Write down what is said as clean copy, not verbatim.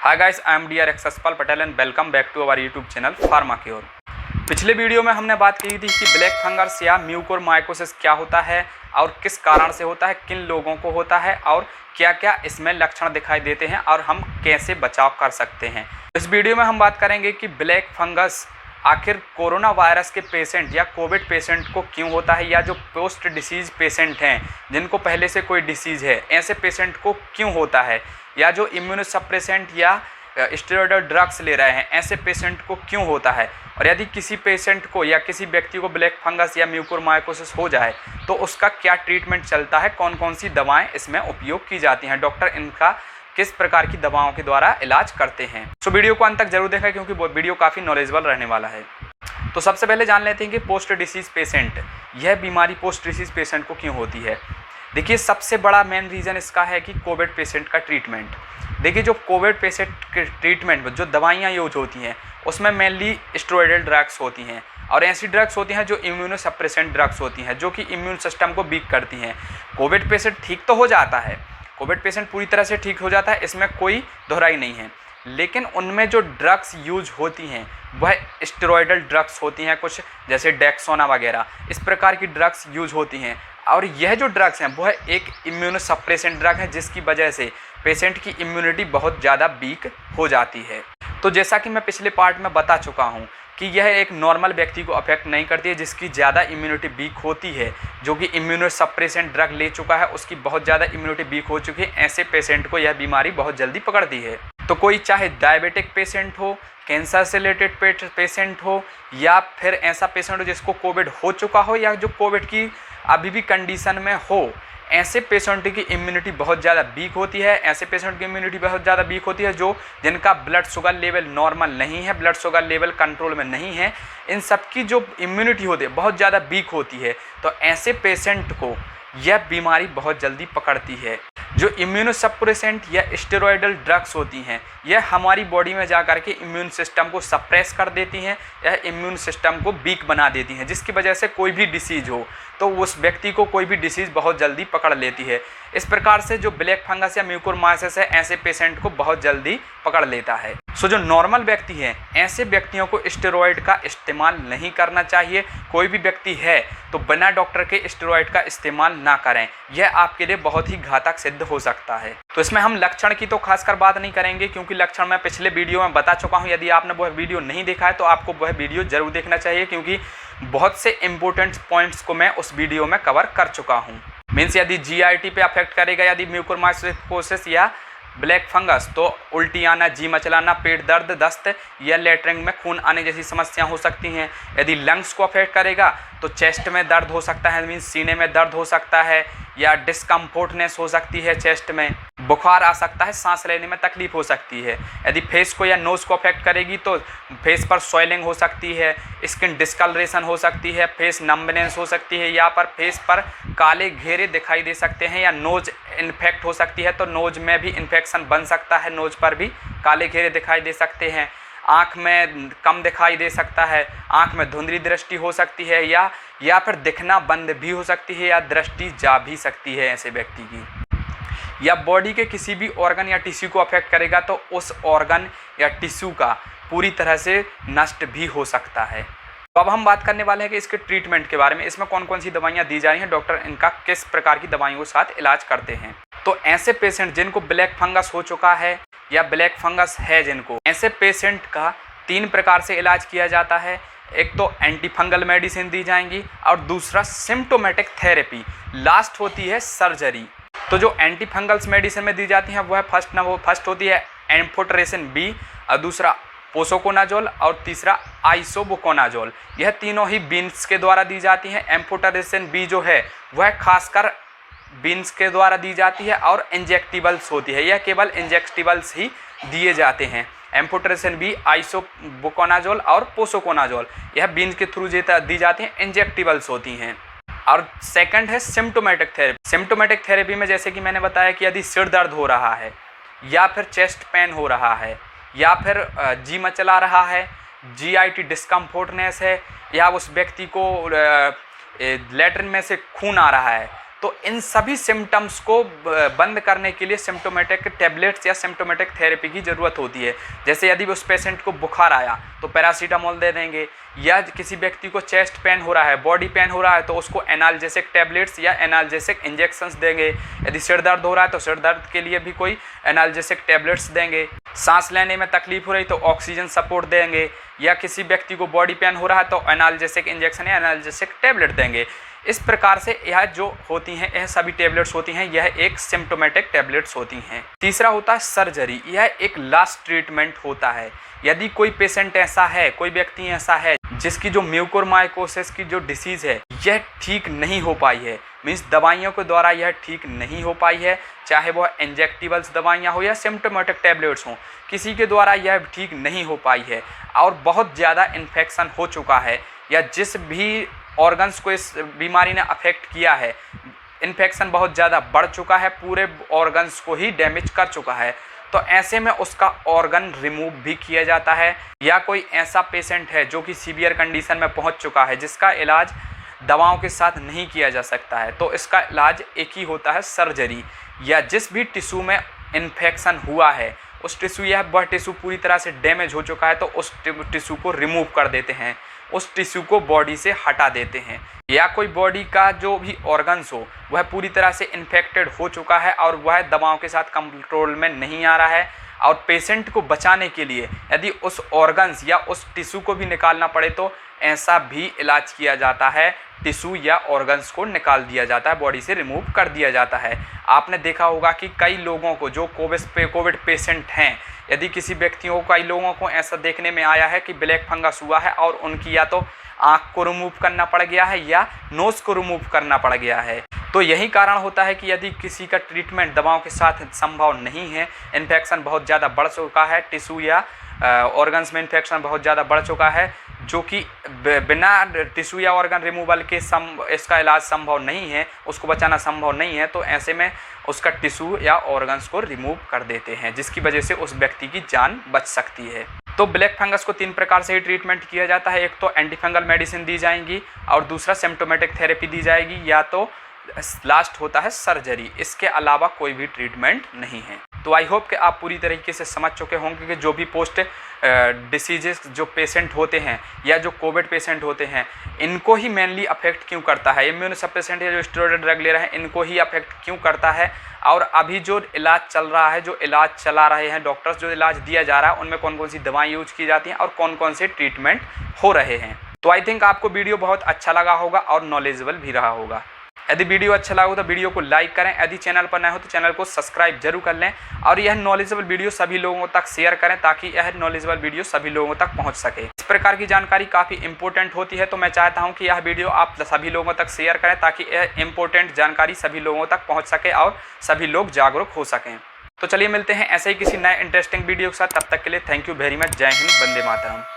Hi guys, I am DR एक्सपाल Patel and welcome back to our YouTube channel pharma cure. पिछले video में हमने बात की थी कि ब्लैक फंगस या म्यूकोरमाइकोसिस क्या होता है और किस कारण से होता है, किन लोगों को होता है और क्या क्या इसमें लक्षण दिखाई देते हैं और हम कैसे बचाव कर सकते हैं। इस वीडियो में हम बात करेंगे कि ब्लैक फंगस आखिर कोरोना वायरस के पेशेंट या कोविड पेशेंट को क्यों होता है, या जो पोस्ट डिसीज पेशेंट हैं जिनको पहले से कोई डिसीज़ है ऐसे पेशेंट को क्यों होता है, या जो इम्यूनोसप्रेसेंट या स्टेरॉयडल ड्रग्स ले रहे हैं ऐसे पेशेंट को क्यों होता है, और यदि किसी पेशेंट को या किसी व्यक्ति को ब्लैक फंगस या म्यूकोरमाइकोसिस हो जाए तो उसका क्या ट्रीटमेंट चलता है, कौन कौन सी दवाएं इसमें उपयोग की जाती हैं, डॉक्टर इनका किस प्रकार की दवाओं के द्वारा इलाज करते हैं। तो वीडियो को अंत तक जरूर देखें क्योंकि वीडियो काफ़ी नॉलेजेबल रहने वाला है। तो सबसे पहले जान लेते हैं कि पोस्ट डिसीज़ पेशेंट, यह बीमारी पोस्ट डिसीज़ पेशेंट को क्यों होती है। देखिए, सबसे बड़ा मेन रीज़न इसका है कि कोविड पेशेंट का ट्रीटमेंट। देखिए, जो कोविड पेशेंट के ट्रीटमेंट में जो दवाइयाँ यूज होती हैं उसमें मेनली स्टेरॉयडल ड्रग्स होती हैं और ऐसी ड्रग्स होती हैं जो इम्यूनोसप्रेसेंट ड्रग्स होती हैं जो कि इम्यून सिस्टम को वीक करती हैं। कोविड पेशेंट ठीक तो हो जाता है, कोविड पेशेंट पूरी तरह से ठीक हो जाता है, इसमें कोई दोहराई नहीं है, लेकिन उनमें जो ड्रग्स यूज होती हैं वह स्टेरॉयडल ड्रग्स होती हैं, कुछ जैसे डेक्सोना वगैरह इस प्रकार की ड्रग्स यूज होती हैं। और यह जो ड्रग्स हैं वह एक इम्यूनोसप्रेसेंट ड्रग है जिसकी वजह से पेशेंट की इम्यूनिटी बहुत ज़्यादा वीक हो जाती है। तो जैसा कि मैं पिछले पार्ट में बता चुका हूँ कि यह एक नॉर्मल व्यक्ति को अफेक्ट नहीं करती है जिसकी ज़्यादा इम्यूनिटी वीक होती है, जो कि इम्यूनोसप्रेसेंट ड्रग ले चुका है, उसकी बहुत ज़्यादा इम्यूनिटी वीक हो चुकी है, ऐसे पेशेंट को यह बीमारी बहुत जल्दी पकड़ती है। तो कोई चाहे डायबिटिक पेशेंट हो, कैंसर से रिलेटेड पेशेंट हो, या फिर ऐसा पेशेंट हो जिसको कोविड हो चुका हो या जो कोविड की अभी भी कंडीशन में हो, ऐसे पेशेंट की इम्यूनिटी बहुत ज़्यादा वीक होती है। ऐसे पेशेंट की इम्यूनिटी बहुत ज़्यादा वीक होती है जिनका ब्लड शुगर लेवल नॉर्मल नहीं है, ब्लड शुगर लेवल कंट्रोल में नहीं है, इन सब की जो इम्यूनिटी होती है बहुत ज़्यादा वीक होती है। तो ऐसे पेशेंट को यह बीमारी बहुत जल्दी पकड़ती है। जो इम्यूनोसप्रेसेंट या स्टेरॉयडल ड्रग्स होती हैं यह हमारी बॉडी में जा कर के इम्यून सिस्टम को सप्रेस कर देती हैं, यह इम्यून सिस्टम को वीक बना देती हैं, जिसकी वजह से कोई भी डिसीज़ हो तो उस व्यक्ति को कोई भी डिसीज़ बहुत जल्दी पकड़ लेती है। इस प्रकार से जो ब्लैक फंगस या म्यूकोरमाइकोसिस है ऐसे पेशेंट को बहुत जल्दी पकड़ लेता है। सो जो नॉर्मल व्यक्ति हैं ऐसे व्यक्तियों को स्टेरॉयड का इस्तेमाल नहीं करना चाहिए। कोई भी व्यक्ति है तो बिना डॉक्टर के स्टेरॉयड का इस्तेमाल ना करें, यह आपके लिए बहुत ही घातक सिद्ध हो सकता है। तो इसमें हम लक्षण की तो खासकर बात नहीं करेंगे क्योंकि लक्षण मैं पिछले वीडियो में बता चुका हूं। यदि आपने वह वीडियो नहीं देखा है तो आपको वह वीडियो जरूर देखना चाहिए क्योंकि बहुत से इंपॉर्टेंट पॉइंट्स को मैं उस वीडियो में कवर कर चुका हूं। मीन्स यदि जीआईटी पे अफेक्ट करेगा, यदि म्यूकोरमाइकोसिस या ब्लैक फंगस, तो उल्टी आना, जी मचलाना, पेट दर्द, दस्त या लेटरिन में खून आने जैसी समस्याएं हो सकती हैं। यदि लंग्स को अफेक्ट करेगा तो चेस्ट में दर्द हो सकता है, मीन्स सीने में दर्द हो सकता है, या डिस्कम्फोर्टनेस हो सकती है, चेस्ट में बुखार आ सकता है, सांस लेने में तकलीफ हो सकती है। यदि फेस को या नोज़ को अफेक्ट करेगी तो फेस पर स्वेलिंग हो सकती है, स्किन डिस्कलरेशन हो सकती है, फेस नंबनेस हो सकती है, या पर फेस पर काले घेरे दिखाई दे सकते हैं, या नोज इन्फेक्ट हो सकती है तो नोज में भी इन्फेक्शन बन सकता है, नोज पर भी काले घेरे दिखाई दे सकते हैं। आँख में कम दिखाई दे सकता है, आँख में धुंधली दृष्टि हो सकती है, या फिर दिखना बंद भी हो सकती है, या दृष्टि जा भी सकती है ऐसे व्यक्ति की। या बॉडी के किसी भी ऑर्गन या टिश्यू को अफेक्ट करेगा तो उस ऑर्गन या टिश्यू का पूरी तरह से नष्ट भी हो सकता है। तो अब हम बात करने वाले हैं कि इसके ट्रीटमेंट के बारे में, इसमें कौन कौन सी दवाइयाँ दी जा रही हैं, डॉक्टर इनका किस प्रकार की दवाइयों के साथ इलाज करते हैं। तो ऐसे पेशेंट जिनको ब्लैक फंगस हो चुका है या ब्लैक फंगस है जिनको, ऐसे पेशेंट का 3 प्रकार से इलाज किया जाता है। एक तो एंटी फंगल मेडिसिन दी जाएंगी और दूसरा सिम्टोमेटिक थेरेपी, लास्ट होती है सर्जरी। तो जो एंटी फंगल्स मेडिसिन में दी जाती हैं वह फर्स्ट होती है एम्फोटेरेसिन बी, और दूसरा पोसोकोनाजोल और तीसरा आइसोबुकोनाजोल। यह तीनों ही बीन्स के द्वारा दी जाती हैं। एम्फोटेरेसिन बी जो है वह खासकर बीन्स के द्वारा दी जाती है और इंजेक्टिबल्स होती है, यह केवल इंजेक्टिबल्स ही दिए जाते हैं। एम्फोटेरेसिन बी, आइसोबुकोनाजोल और पोसोकोनाजोल यह बीन्स के थ्रू दी जाती हैं, इंजेक्टिबल्स होती हैं। और सेकंड है सिम्टोमेटिक थेरेपी। सिम्टोमेटिक थेरेपी में जैसे कि मैंने बताया कि यदि सिर दर्द हो रहा है, या फिर चेस्ट पेन हो रहा है, या फिर जी मचला रहा है, जीआईटी डिस्कम्फोर्टनेस है, या उस व्यक्ति को लेटरिन में से खून आ रहा है, तो इन सभी सिम्टम्स को बंद करने के लिए सिम्टोमेटिक टैबलेट्स या सिम्टोमेटिक थेरेपी की ज़रूरत होती है। जैसे यदि उस पेशेंट को बुखार आया तो पैरासीटामोल दे देंगे, या किसी व्यक्ति को चेस्ट पेन हो रहा है, बॉडी पेन हो रहा है, तो उसको एनाल्जेसिक टैबलेट्स या एनाल्जेसिक इंजेक्शंस देंगे। यदि सिर दर्द हो रहा है तो सिर दर्द के लिए भी कोई एनाल्जेसिक टैबलेट्स देंगे। सांस लेने में तकलीफ हो रही तो ऑक्सीजन सपोर्ट देंगे, या किसी व्यक्ति को बॉडी पेन हो रहा है तो एनाल्जेसिक इंजेक्शन या एनाल्जेसिक टैबलेट देंगे। इस प्रकार से यह जो होती हैं, यह सभी टैबलेट्स होती हैं, यह एक सिम्टोमेटिक टैबलेट्स होती हैं। तीसरा होता है सर्जरी। यह एक लास्ट ट्रीटमेंट होता है। यदि कोई पेशेंट ऐसा है, कोई व्यक्ति ऐसा है जिसकी जो म्यूकोरमाइकोसिस की जो डिसीज़ है यह ठीक नहीं हो पाई है, मीन्स दवाइयों के द्वारा यह ठीक नहीं हो पाई है, चाहे वह इंजेक्टिबल्स दवाइयाँ हो या सिम्टोमेटिक टैबलेट्स हों, किसी के द्वारा यह ठीक नहीं हो पाई है और बहुत ज़्यादा इन्फेक्शन हो चुका है, या जिस भी ऑर्गन्स को इस बीमारी ने अफेक्ट किया है, इन्फेक्शन बहुत ज़्यादा बढ़ चुका है, पूरे ऑर्गन्स को ही डैमेज कर चुका है, तो ऐसे में उसका ऑर्गन रिमूव भी किया जाता है। या कोई ऐसा पेशेंट है जो कि सीवियर कंडीशन में पहुंच चुका है, जिसका इलाज दवाओं के साथ नहीं किया जा सकता है, तो इसका इलाज एक ही होता है सर्जरी। या जिस भी टिश्यू में इन्फेक्शन हुआ है उस टिश्यू या वह टिश्यू पूरी तरह से डैमेज हो चुका है तो उस टिश्यू को रिमूव कर देते हैं, उस टिश्यू को बॉडी से हटा देते हैं। या कोई बॉडी का जो भी ऑर्गन्स हो वह पूरी तरह से इन्फेक्टेड हो चुका है और वह दवाओं के साथ कंट्रोल में नहीं आ रहा है, और पेशेंट को बचाने के लिए यदि उस ऑर्गन्स या उस टिश्यू को भी निकालना पड़े तो ऐसा भी इलाज किया जाता है। टिश्यू या ऑर्गन्स को निकाल दिया जाता है, बॉडी से रिमूव कर दिया जाता है। आपने देखा होगा कि कई लोगों को जो कोविड पेशेंट हैं, यदि किसी व्यक्तियों को, कई लोगों को ऐसा देखने में आया है कि ब्लैक फंगस हुआ है और उनकी या तो आँख को रिमूव करना पड़ गया है या नोज़ को रिमूव करना पड़ गया है। तो यही कारण होता है कि यदि किसी का ट्रीटमेंट दवाओं के साथ संभव नहीं है, इन्फेक्शन बहुत ज़्यादा बढ़ चुका है, टिश्यू या ऑर्गन्स में इन्फेक्शन बहुत ज़्यादा बढ़ चुका है, जो कि बिना टिश्यू या ऑर्गन रिमूवल के इसका इलाज संभव नहीं है, उसको बचाना संभव नहीं है, तो ऐसे में उसका टिश्यू या ऑर्गन्स को रिमूव कर देते हैं, जिसकी वजह से उस व्यक्ति की जान बच सकती है। तो ब्लैक फंगस को 3 प्रकार से ही ट्रीटमेंट किया जाता है। एक तो एंटीफंगल मेडिसिन दी जाएंगी और दूसरा सिम्टोमेटिक थेरेपी दी जाएगी, या तो लास्ट होता है सर्जरी। इसके अलावा कोई भी ट्रीटमेंट नहीं है। तो आई होप कि आप पूरी तरीके से समझ चुके होंगे कि जो भी पोस्ट डिसीजेस जो पेशेंट होते हैं या जो कोविड पेशेंट होते हैं, इनको ही मेनली अफेक्ट क्यों करता है, इम्यूनो सप्रेसेंट या जो स्टेरॉइड ड्रग ले रहे हैं इनको ही अफेक्ट क्यों करता है, और अभी जो इलाज चल रहा है, जो इलाज चला रहे हैं डॉक्टर्स, जो इलाज दिया जा रहा है उनमें कौन कौन सी दवाएं यूज की जाती हैं और कौन कौन से ट्रीटमेंट हो रहे हैं। तो आई थिंक आपको वीडियो बहुत अच्छा लगा होगा और नॉलेजेबल भी रहा होगा। यदि वीडियो अच्छा लगा हो तो वीडियो को लाइक करें, यदि चैनल पर नए हो तो चैनल को सब्सक्राइब जरूर कर लें, और यह नॉलेजेबल वीडियो सभी लोगों तक शेयर करें ताकि यह नॉलेजेबल वीडियो सभी लोगों तक पहुंच सके। इस प्रकार की जानकारी काफ़ी इंपॉर्टेंट होती है, तो मैं चाहता हूं कि यह वीडियो आप सभी लोगों तक शेयर करें ताकि यह इंपॉर्टेंट जानकारी सभी लोगों तक पहुँच सके और सभी लोग जागरूक हो सकें। तो चलिए मिलते हैं ऐसे ही किसी नए इंटरेस्टिंग वीडियो के साथ, तब तक के लिए थैंक यू वेरी मच। जय हिंद, वंदे मातरम।